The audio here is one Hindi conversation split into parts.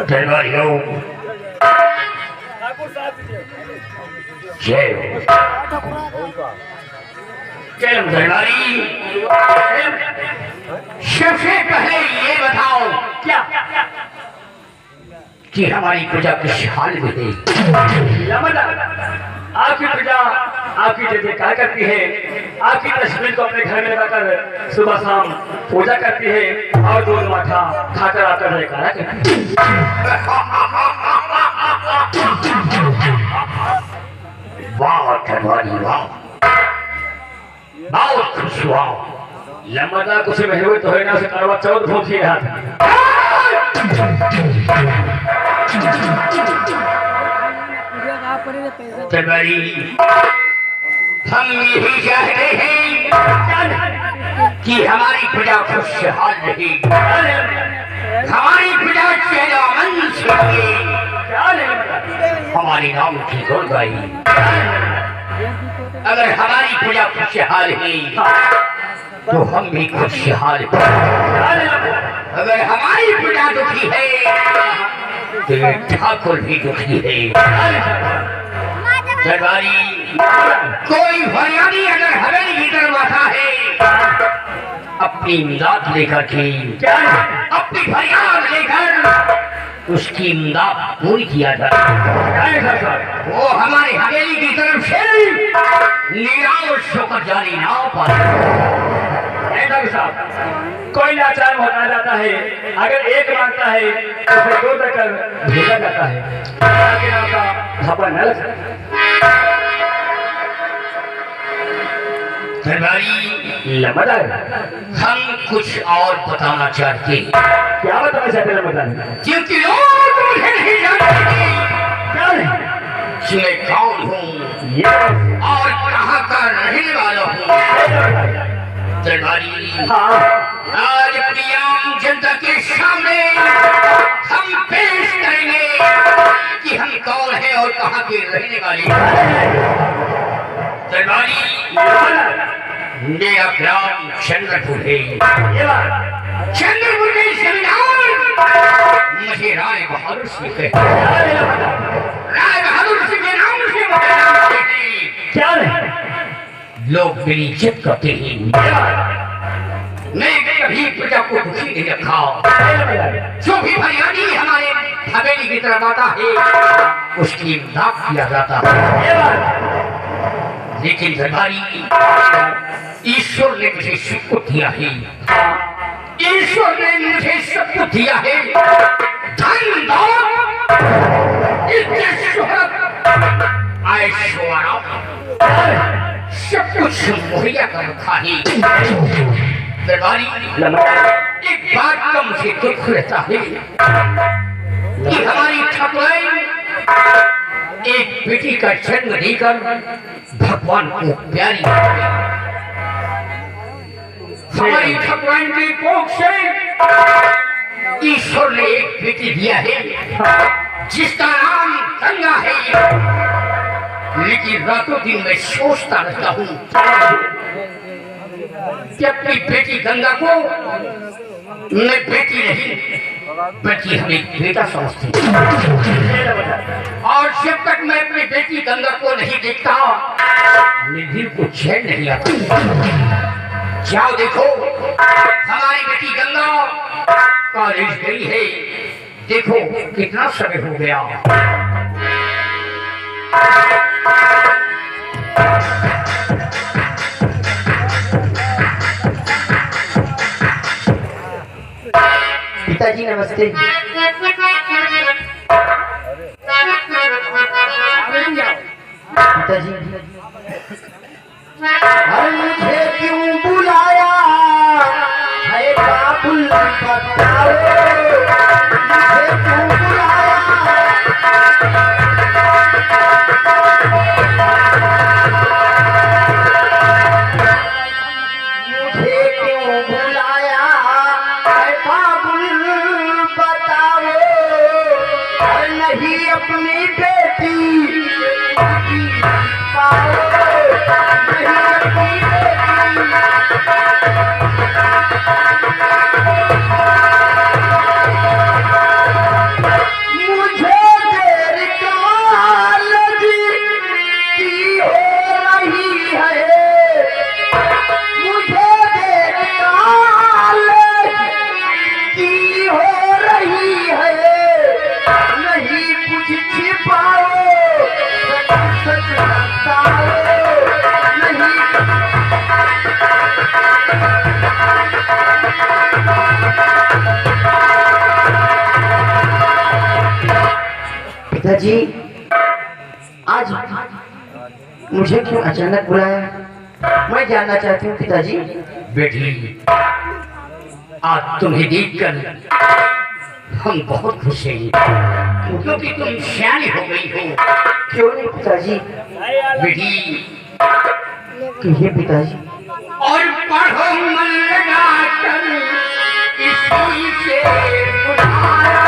दरबारियों जय जय दरबारी। सबसे पहले ये बताओ क्या कि हमारी प्रजा किस हाल में है? आपकी प्रजा आपकी जय जयकार करती है, आपकी तस्वीर को अपने घर में लगाकर सुबह शाम पूजा करती है और दूध माठा खाकर आकर जयकारा करती है। वाह दरबारी वाह, बहुत खुश हुआ। लम्बा कुछ महीने तो है ना, उसे करवा चौथ भूख ही रहा था। दरबारी हम यही चाहते हैं कि हमारी प्रजा खुशहाल रहे, हमारी प्रजा चेहरामंद से रहे, हमारी नाम की गुण गाई। अगर हमारी प्रजा खुशहाल है तो हम भी खुशहाल हैं। अगर हमारी प्रजा दुखी है तो ये ठाकुर भी दुखी है। दरबारी कोई फरियादी अगर हवेली की तरफ आता है अपनी इमदाद लेकर के, अपनी फरियाद लेकर उसकी इमदाद पूरी किया जाए, वो हमारे हवेली की तरफ से निराश होकर जाने ना पाए। कोई लाचार होता जाता है, अगर एक मांगता है तो उसे दो देकर भेजा जाता है, ताकि आपका धब्बा न लग सके। दरबारी हम कुछ और बताना चाहते हैं। क्या बताना चाहते हैं? क्योंकि लोग मुझे नहीं जानते क्या नहीं? कि मैं कौन हूँ और कहाँ का रहने वाला हूँ। दरबारी आज अपनी आम जनता के सामने हम पेश करेंगे कि हम कौन हैं और कहाँ के रहने वाले हैं। दरबारी मेरा ग्राम चंद्रपुर है। चंद्रपुर के जमींदार मुझे राय बहादुर सिंह कहते हैं। राय बहादुर सिंह के नाम से मुझे जानते हैं। क्या नहीं? लोग मेरी इज्जत करते हैं। मैं कभी प्रजा को दुखी नहीं रखा। जो भी फरियादी हमारे हवेली की तरफ आता है उसकी इमदाद किया जाता है। लेकिन दरबारी ईश्वर ने मुझे सब कुछ दिया है, ईश्वर ने मुझे सब कुछ दिया है, धन दौलत, इज्जत शोहरत, ऐश्वर्य, सब कुछ मुहैया कर रखा है। दरबारी एक बात का मुझे दुख रहता है कि हमारी ठाकुराइन एक बेटी का जन्म देकर भगवान को प्यारी, हमारी ठाकुराइन की कोख से ईश्वर ने एक बेटी दिया है जिसका नाम गंगा है। लेकिन रातों दिन मैं सोचता रहता हूँ कि अपनी बेटी गंगा को मैं बेटी नहीं बल्कि हम एक बेटा समझती हूँ। और जब तक मैं अपनी बेटी गंगा को नहीं देखता मेरे दिल को चैन नहीं आता। जाओ देखो हमारी बेटी गंगा कॉलेज गई है, देखो कितना समय हो गया। पिताजी नमस्ते। पिताजी मुझे क्यों बुलाया है बाबुल बताओ, मुझे क्यों बुलाया। मुझे क्यों बुलाया है बाबुल बताओ, और नहीं अपनी बेटी पाओ, नहीं अपनी बेटी पिताजी, आज मुझे क्यों अचानक बुलाया? मैं जानना चाहती हूँ पिताजी। बेटी, आज तुम्हें देखकर हम बहुत खुश हैं, क्योंकि तुम सियानी हो गई हो। क्यों नहीं पिताजी? बेटी, कहिए पिताजी। और पढ़ो मन लगाकर इसी से बुलाया।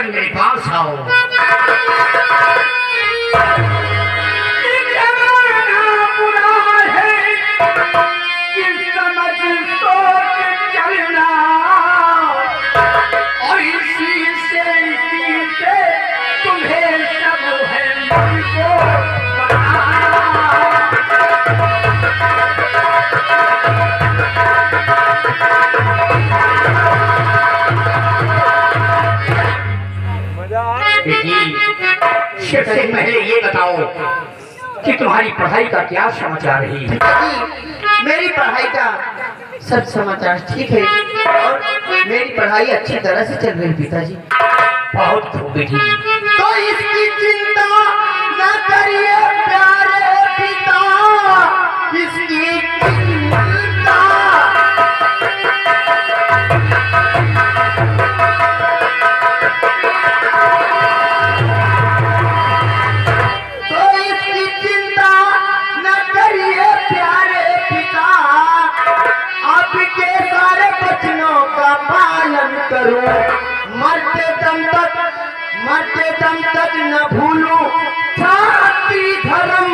मेरे पास आओ। बुरा है कि समझ सोच चलना, और इसी से तुम्हें सब है मुझको सबसे पहले ये बताओ कि तुम्हारी पढ़ाई का क्या समाचार है? पिताजी, मेरी पढ़ाई का सब समाचार ठीक है और मेरी पढ़ाई अच्छी तरह से चल रही है पिताजी। बहुत खूब बेटी। तो इसकी चिंता न करिए प्यारे पिता, इसकी चिंता करूं, मरते दम तक न भूलूं छाती धर्म,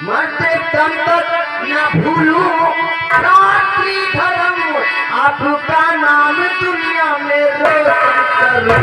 मरते दम तक न भूलूं छाती धर्म, आपका नाम दुनिया में रोशन करूं।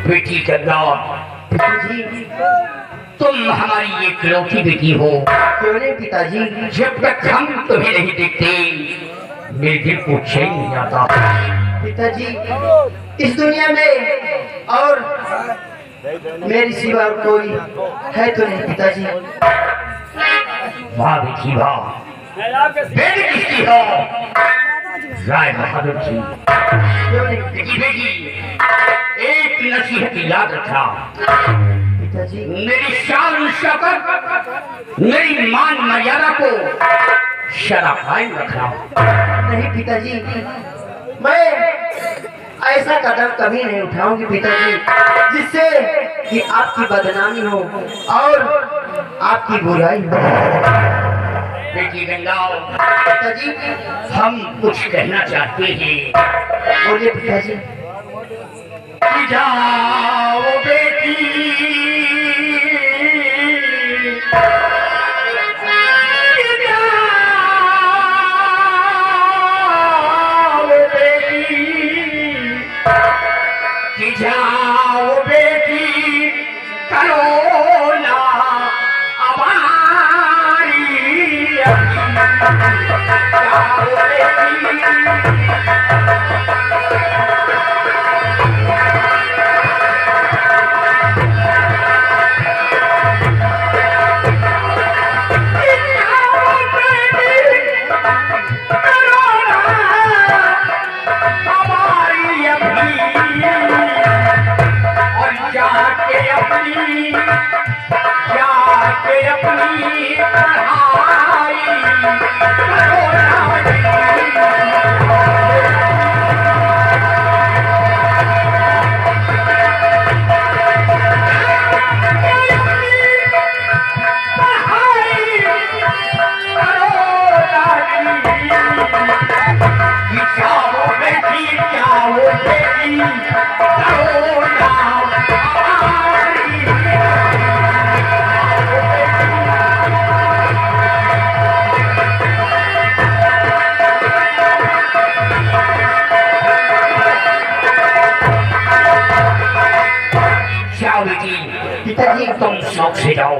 बेटी गंगा, तुम हमारी इकलौती बेटी हो। क्यों नहीं पिताजी? जब तक हम तुम्हें नहीं देखते मेरे दिल को चैन नहीं आता। पिताजी, इस दुनिया में और मेरी सिवा कोई है तो नहीं पिताजी। वाह बेटी वाह, बेटी किसकी हो? राय बहादुर की। क्यों नहीं बेटी, एक नसीहत याद रखना, पिताजी? मेरी शान शौकत, मेरी मान मर्यादा को शरा कायम रखना। नहीं पिताजी, मैं ऐसा कदम कभी नहीं उठाऊंगी पिताजी जिससे कि आपकी बदनामी हो और आपकी बुराई हो। बेटी गंगा, पिताजी हम कुछ कहना चाहते हैं। बोलिए पिताजी। कि जाओ बेटी कि जाओ बेटी कि जाओ बेटी करो ना हमारी जाओ बेटी पिताजी तुम शौक से जाओ।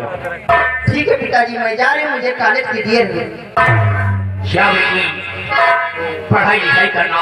ठीक है पिताजी, मैं जा रही हूँ, मुझे कॉलेज की देर है। क्या बेटी पढ़ाई लिखाई करना